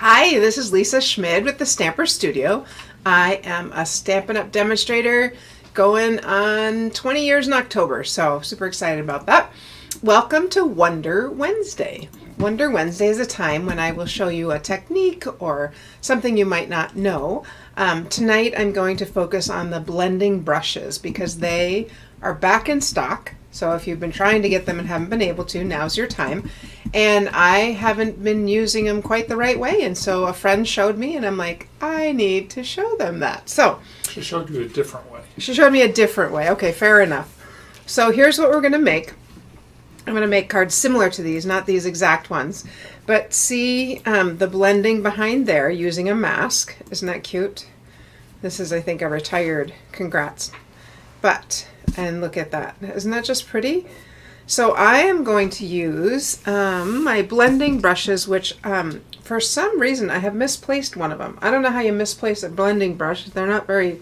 Hi, this is Lisa Schmid with the Stamper Studio. I am a Stampin' Up! Demonstrator going on 20 years in October, so super excited about that. Welcome to Wonder Wednesday. Wonder Wednesday is a time when I will show you a technique or something you might not know. Tonight I'm going to focus on the blending brushes because they are back in stock. So if you've been trying to get them and haven't been able to, now's your time. And I haven't been using them quite the right way. And so a friend showed me and I'm like, I need to show them that. So she showed you a different way. She showed me a different way. Okay, fair enough. So here's what we're going to make. I'm going to make cards similar to these, not these exact ones. But see the blending behind there using a mask. Isn't that cute? This is, I think, a retired. Congrats. But, and look at that. Isn't that just pretty? So I am going to use my blending brushes, which for some reason I have misplaced one of them. I don't know how you misplace a blending brush. They're not very,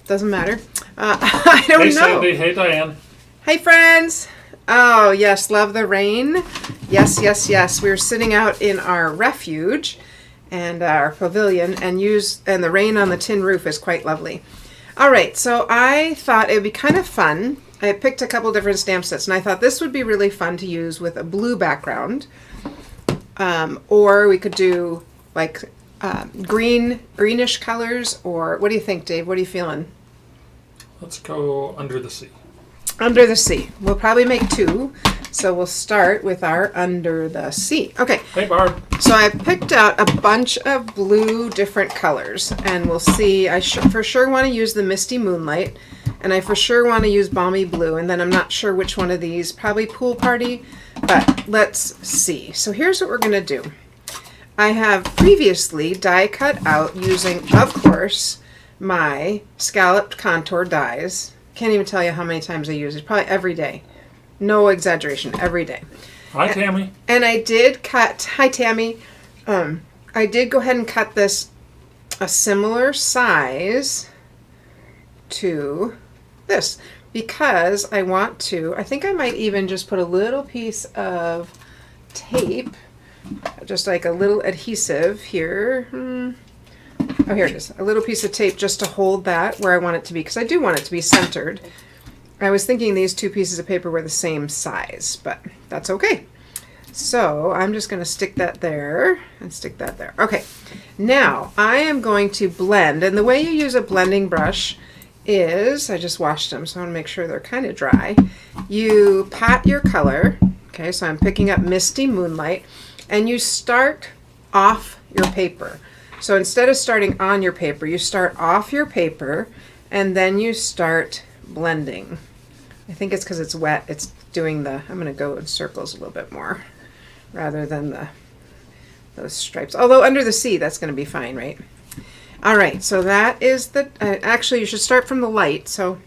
doesn't matter. I don't know. Hey Sandy, hey Diane. Hey friends. Oh yes, love the rain. Yes, yes, yes. We were sitting out in our refuge and our pavilion and the rain on the tin roof is quite lovely. All right, so I thought it would be kind of fun. I picked a couple different stamp sets, and I thought this would be really fun to use with a blue background. Or we could do like greenish colors, or what do you think, Dave? What are you feeling? Let's go Under the Sea. Under the Sea. We'll probably make two. So we'll start with our Under the Sea. Okay. Hey Barb. So I picked out a bunch of blue different colors, and we'll see. I for sure want to use the Misty Moonlight, and I for sure want to use Balmy Blue, and then I'm not sure which one of these. Probably Pool Party, but let's see. So here's what we're going to do. I have previously die cut out using, of course, my scalloped contour dies. Can't even tell you how many times I use it. Probably every day. No exaggeration, every day. Hi, Tammy. And I did cut, hi, Tammy. I did go ahead and cut this a similar size to this because I want to, I think I might even just put a little piece of tape, just like a little adhesive here. Oh, here it is. A little piece of tape just to hold that where I want it to be because I do want it to be centered. I was thinking these two pieces of paper were the same size, but that's okay. So I'm just going to stick that there and stick that there. Okay, now I am going to blend, and the way you use a blending brush is, I just washed them, so I want to make sure they're kind of dry. You pat your color, okay, so I'm picking up Misty Moonlight, and you start off your paper. So instead of starting on your paper, you start off your paper, and then you start blending. I think it's because it's wet. It's doing the, I'm going to go in circles a little bit more rather than those stripes. Although Under the Sea, that's going to be fine, right? All right, so that is the, actually you should start from the light. So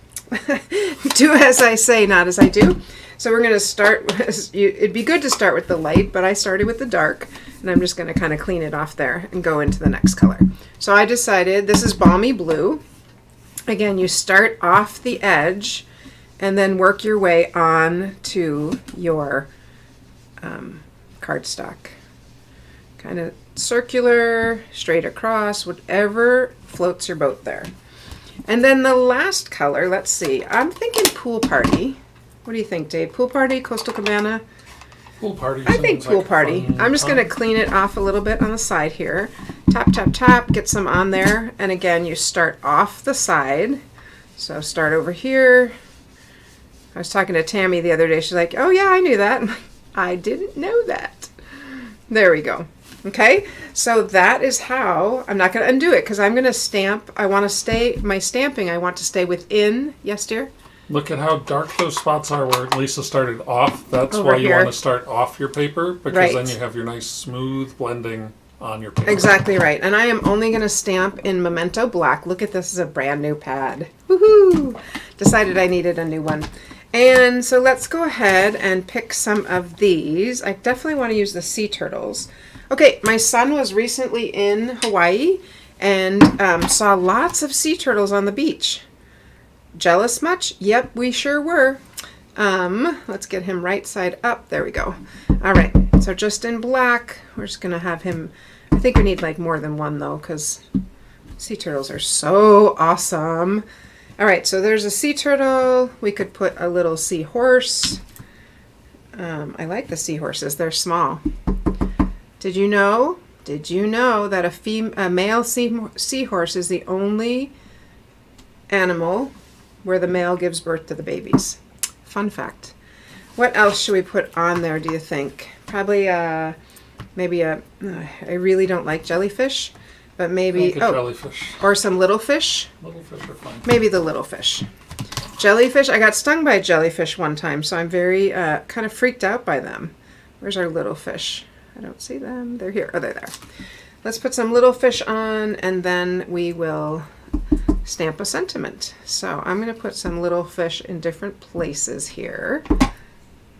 do as I say, not as I do. So we're going to start, it'd be good to start with the light, but I started with the dark. And I'm just going to kind of clean it off there and go into the next color. So I decided this is Balmy Blue. Again, you start off the edge and then work your way on to your cardstock. Kind of circular, straight across, whatever floats your boat there. And then the last color, let's see, I'm thinking Pool Party. What do you think, Dave? Pool Party, Coastal Cabana? Pool Party. I think Pool Party. I'm just going to clean it off a little bit on the side here. Tap, tap, tap, get some on there. And again, you start off the side. So start over here. I was talking to Tammy the other day. She's like, oh yeah, I knew that. I'm like, I didn't know that. There we go. Okay, so that is how, I'm not going to undo it because I'm going to stamp. I want to stay, my stamping, I want to stay within, yes dear? Look at how dark those spots are where Lisa started off. That's Over why you here. want to start off your paper, because Right. then you have your nice smooth blending on your paper. Exactly right. And I am only going to stamp in Memento Black. Look at this as a brand new pad. Woohoo! Decided I needed a new one. And so let's go ahead and pick some of these. I definitely want to use the sea turtles. Okay, my son was recently in Hawaii and saw lots of sea turtles on the beach. Jealous much? Yep, we sure were. Let's get him right side up. There we go. All right, so just in black, we're just going to have him I think we need like more than one though, because sea turtles are so awesome. All right, so there's a sea turtle. We could put a little seahorse. I like the seahorses. They're small. Did you know that a male seahorse is the only animal where the male gives birth to the babies? Fun fact. What else should we put on there, do you think? Probably maybe I really don't like jellyfish, but maybe jellyfish. or some little fish. Little fish are fine. Maybe the little fish. Jellyfish. I got stung by a jellyfish one time, so I'm very kind of freaked out by them. Where's our little fish? I don't see them. They're here. Oh, they're there. Let's put some little fish on, and then we will stamp a sentiment. So I'm going to put some little fish in different places here.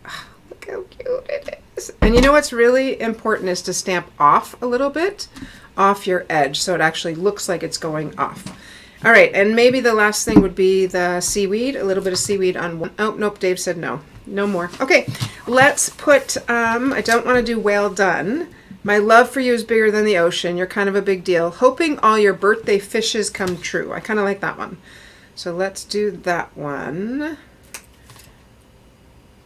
Oh, look how cute it is. And you know what's really important is to stamp off a little bit off your edge so it actually looks like it's going off. All right, and maybe the last thing would be the seaweed, a little bit of seaweed on one. Oh, nope, Dave said no. No more. Okay, let's put, I don't want to do well done. My love for you is bigger than the ocean. You're kind of a big deal. Hoping all your birthday fishes come true. I kind of like that one. So let's do that one.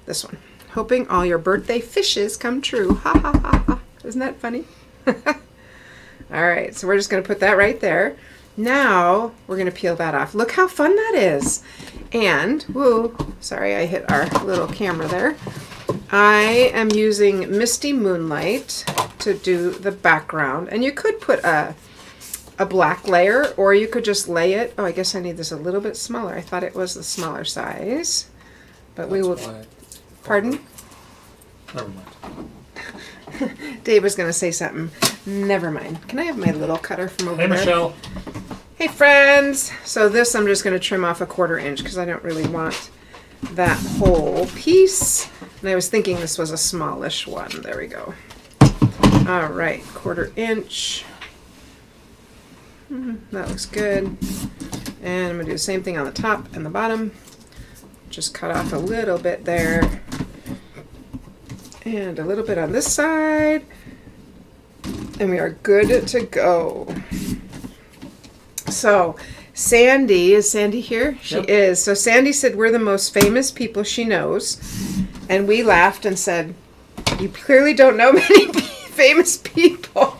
This one. Hoping all your birthday fishes come true. Ha ha ha ha. Isn't that funny? All right, so we're just going to put that right there. Now we're going to peel that off. Look how fun that is. And, whoa, sorry, I hit our little camera there. I am using Misty Moonlight to do the background. And you could put a black layer, or you could just lay it. Oh, I guess I need this a little bit smaller. I thought it was the smaller size. But we will... Pardon? Never mind. Dave was going to say something. Never mind. Can I have my little cutter from over Hey, there? Michelle. Hey, friends. So this I'm just going to trim off 1/4 inch because I don't really want that whole piece. And I was thinking this was a smallish one. There we go. All right, 1/4 inch. That looks good. And I'm going to do the same thing on the top and the bottom. Just cut off a little bit there. And a little bit on this side. And we are good to go. So, Sandy, is Sandy here? She Yep. is. So Sandy said we're the most famous people she knows. And we laughed and said, you clearly don't know many famous people.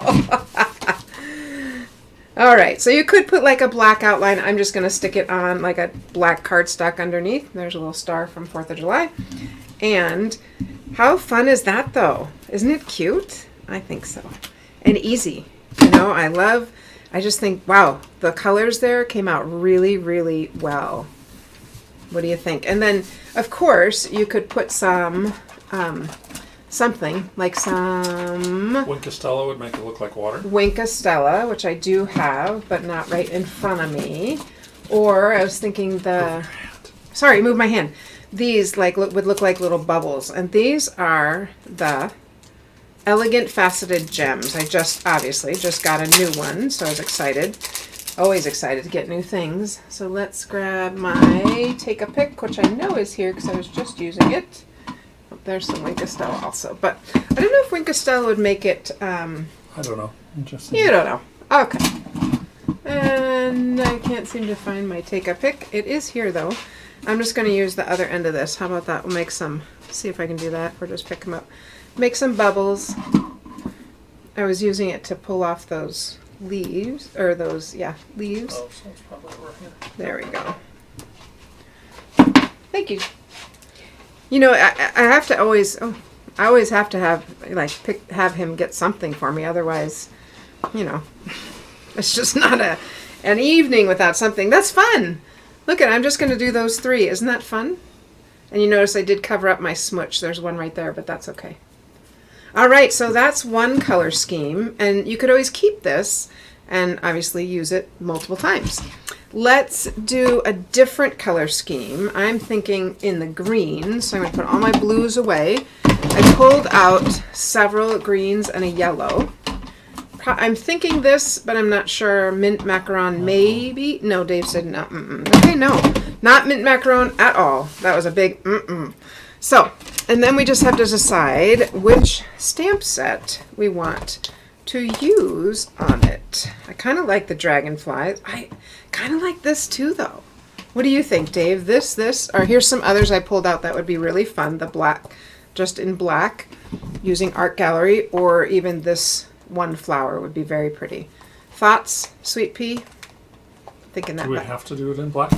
All right, so you could put like a black outline. I'm just going to stick it on like a black cardstock underneath. There's a little star from 4th of July. And how fun is that though? Isn't it cute? I think so. And easy. You know, I just think, wow, the colors there came out really, really well. What do you think? And then, of course, you could put some, something like some Wink Costello would make it look like water. Wink Stella, which I do have, but not right in front of me. Or I was thinking sorry, move my hand. These would look like little bubbles. And these are the Elegant Faceted Gems. I obviously just got a new one, so I was excited. Always excited to get new things. So let's grab my Take a Pick, which I know is here because I was just using it. Oh, there's some Wink Stella also. But I don't know if Wink Stella would make it... I don't know. You don't know. Okay. And I can't seem to find my Take a Pick. It is here though. I'm just going to use the other end of this. How about that? We'll make some... See if I can do that or just pick them up. Make some bubbles. I was using it to pull off those leaves, or those, leaves. Oh, so it's probably over here. There we go. Thank you. You know, I have to always, I always have to have, have him get something for me. Otherwise, you know, it's just not an evening without something. That's fun. Look I'm just going to do those 3. Isn't that fun? And you notice I did cover up my smooch. There's one right there, but that's okay. All right, so that's one color scheme, and you could always keep this and obviously use it multiple times. Let's do a different color scheme. I'm thinking in the green, so I'm going to put all my blues away. I pulled out several greens and a yellow. I'm thinking this, but I'm not sure. Mint macaron, maybe? No, Dave said no. Okay, no. Not mint macaron at all. That was a big So, and then we just have to decide which stamp set we want to use on it. I kind of like the dragonflies. I kind of like this too, though. What do you think, Dave? This, or here's some others I pulled out that would be really fun. The black, just in black, using Art Gallery, or even this one flower would be very pretty. Thoughts, Sweet Pea? Thinking that. Do we have to do it in black?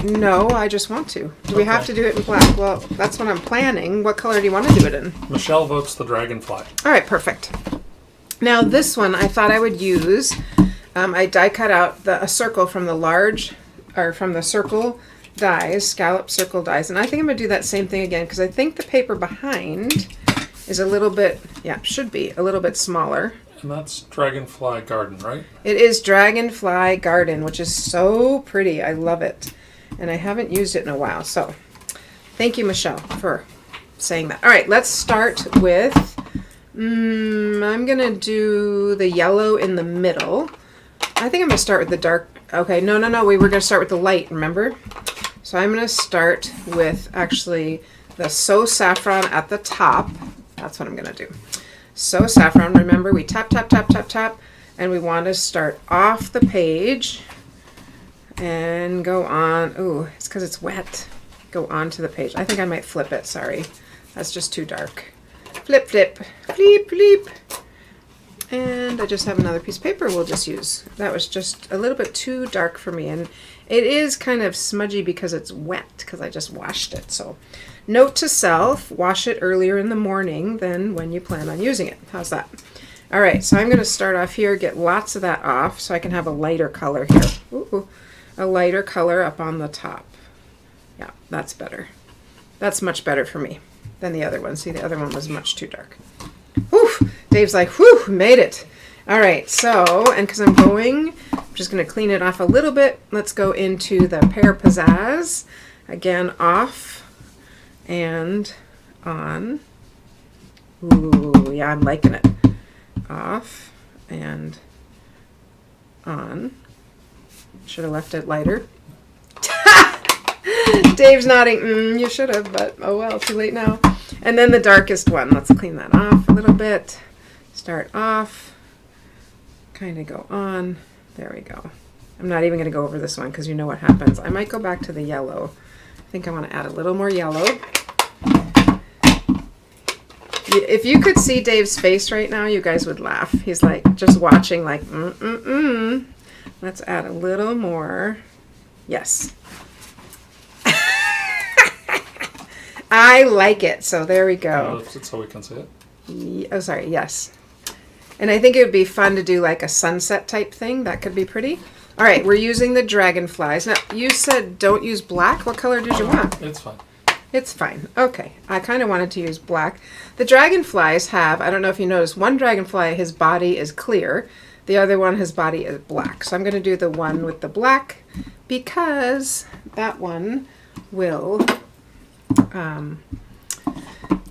No, I just want to. Do we have to do it in black? Well, that's what I'm planning. What color do you want to do it in? Michelle votes the dragonfly. All right, perfect. Now this one I thought I would use. I die cut out a circle from the circle dies, scallop circle dies, and I think I'm gonna do that same thing again because I think the paper behind is a little bit, should be a little bit smaller. And that's Dragonfly Garden, right? It is Dragonfly Garden, which is so pretty. I love it. And I haven't used it in a while. So thank you, Michelle, for saying that. All right, let's start with, I'm going to do the yellow in the middle. I think I'm going to start with the dark. Okay, no. We were going to start with the light, remember? So I'm going to start with actually the So Saffron at the top. That's what I'm going to do. So Saffron, remember we tap, tap, tap, tap, tap, and we want to start off the page and go on. Ooh, it's because it's wet. Go on to the page. I think I might flip it, sorry. That's just too dark. Flip, flip, flip, flip. And I just have another piece of paper we'll just use. That was just a little bit too dark for me, and it is kind of smudgy because it's wet, because I just washed it, so. Note to self, wash it earlier in the morning than when you plan on using it. How's that? All right, so I'm going to start off here, get lots of that off so I can have a lighter color here. Ooh, a lighter color up on the top. Yeah, that's better. That's much better for me than the other one. See, the other one was much too dark. Whew, Dave's like, whew, made it. All right, so, and because I'm just going to clean it off a little bit. Let's go into the Pear Pizzazz. Again, off. And on. Ooh, yeah, I'm liking it. Off and on. Should have left it lighter. Dave's nodding. You should have, but oh well, too late now. And then the darkest one. Let's clean that off a little bit. Start off. Kind of go on. There we go. I'm not even going to go over this one because you know what happens. I might go back to the yellow. I think I want to add a little more yellow. If you could see Dave's face right now, you guys would laugh. He's like just watching like, Let's add a little more. Yes. I like it. So there we go. Lift it so we can see it. Oh, sorry. Yes. And I think it would be fun to do like a sunset type thing. That could be pretty. All right, we're using the dragonflies. Now, you said don't use black. What color did you want? It's fine. It's fine. Okay. I kind of wanted to use black. The dragonflies have, I don't know if you noticed, one dragonfly, his body is clear. The other one, his body is black. So I'm going to do the one with the black because that one will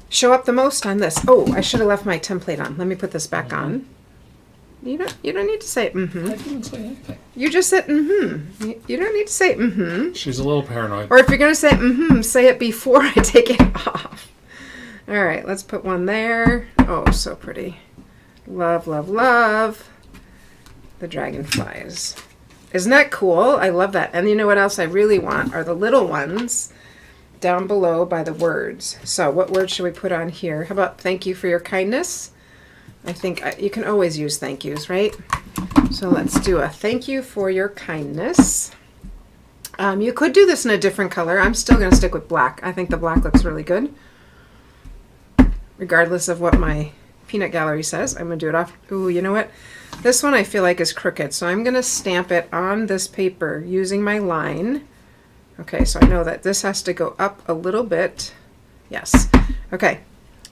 show up the most on this. Oh, I should have left my template on. Let me put this back on. You don't need to say I didn't say anything. You just said You don't need to say She's a little paranoid. Or if you're going to say say it before I take it off. All right, let's put one there. Oh, so pretty. Love, love, love the dragonflies. Isn't that cool? I love that. And you know what else I really want are the little ones down below by the words. So what word should we put on here? How about thank you for your kindness? I think you can always use thank yous, right? So let's do a thank you for your kindness. You could do this in a different color. I'm still going to stick with black. I think the black looks really good. Regardless of what my peanut gallery says, I'm going to do it off. Ooh, you know what? This one I feel like is crooked, so I'm going to stamp it on this paper using my line. Okay, so I know that this has to go up a little bit. Yes. Okay.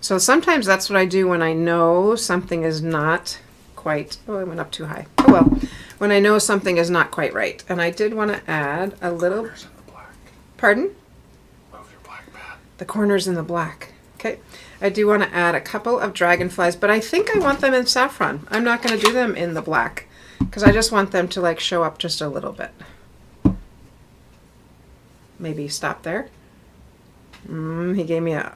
So sometimes that's what I do when I know something is not quite, oh, I went up too high. Oh well, when I know something is not quite right. And I did want to add a little, Corners in the black. Pardon? Move your black pad. The corners in the black. Okay. I do want to add a couple of dragonflies, but I think I want them in saffron. I'm not going to do them in the black because I just want them to like show up just a little bit. Maybe stop there. He gave me a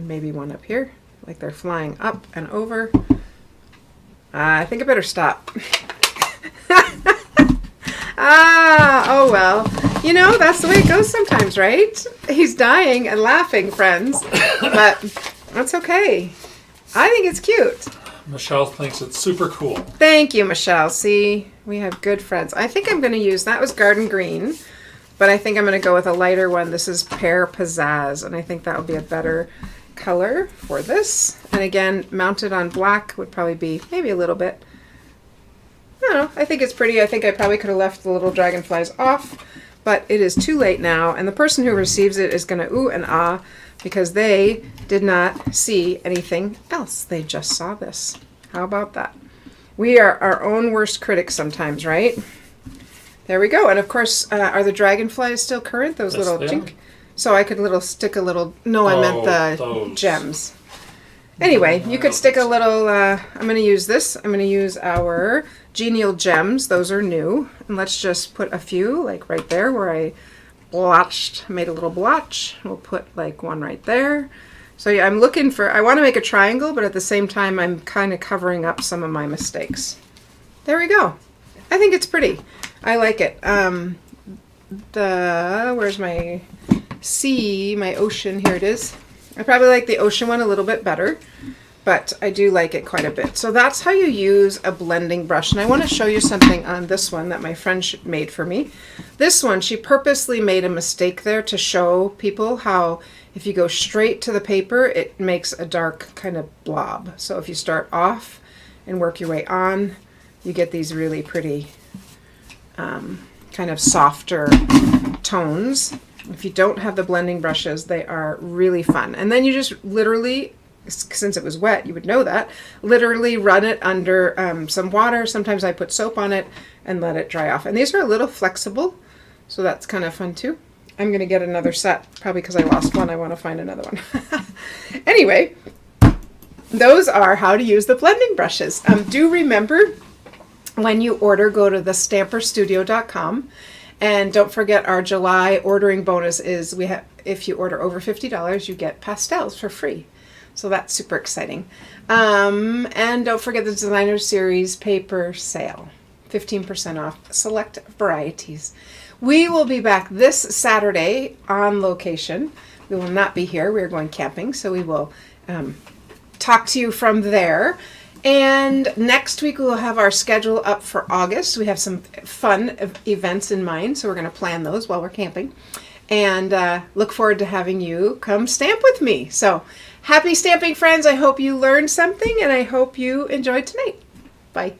And maybe one up here, like they're flying up and over. I think I better stop. Oh well. You know, that's the way it goes sometimes, right? He's dying and laughing, friends. But that's okay. I think it's cute. Michelle thinks it's super cool. Thank you, Michelle. See, we have good friends. I think I'm going to use, that was Garden Green, but I think I'm going to go with a lighter one. This is Pear Pizzazz, and I think that will be a better color for this. And again, mounted on black would probably be maybe a little bit, I don't know, I think it's pretty. I think I probably could have left the little dragonflies off, but it is too late now, and the person who receives it is going to ooh and ah, because they did not see anything else. They just saw this. How about that? We are our own worst critics sometimes, right? There we go. And of course, are the dragonflies still current? Those Yes, little they jink. are. So I could no, I meant the those. gems. Anyway, you could stick a little, I'm going to use this. I'm going to use our Genial Gems. Those are new. And let's just put a few, like right there where I made a little blotch. We'll put like one right there. So yeah, I'm looking for, I want to make a triangle, but at the same time, I'm kind of covering up some of my mistakes. There we go. I think it's pretty. I like it. Where's my sea, my ocean? Here it is. I probably like the ocean one a little bit better, but I do like it quite a bit. So that's how you use a blending brush. And I want to show you something on this one that my friend made for me. This one, she purposely made a mistake there to show people how if you go straight to the paper, it makes a dark kind of blob. So if you start off and work your way on, you get these really pretty kind of softer tones. If you don't have the blending brushes, they are really fun. And then you just literally, since it was wet, you would know that, literally run it under some water. Sometimes I put soap on it and let it dry off. And these are a little flexible, so that's kind of fun too. I'm going to get another set, probably because I lost one. I want to find another one. Anyway, those are how to use the blending brushes. Do remember, when you order, go to thestamperstudio.com. And don't forget, our July ordering bonus is if you order over $50, you get pastels for free. So that's super exciting. And don't forget the Designer Series paper sale. 15% off select varieties. We will be back this Saturday on location. We will not be here. We're going camping, so we will talk to you from there. And next week we'll have our schedule up for August. We have some fun events in mind, so we're going to plan those while we're camping. And look forward to having you come stamp with me. So happy stamping, friends. I hope you learned something, and I hope you enjoyed tonight. Bye.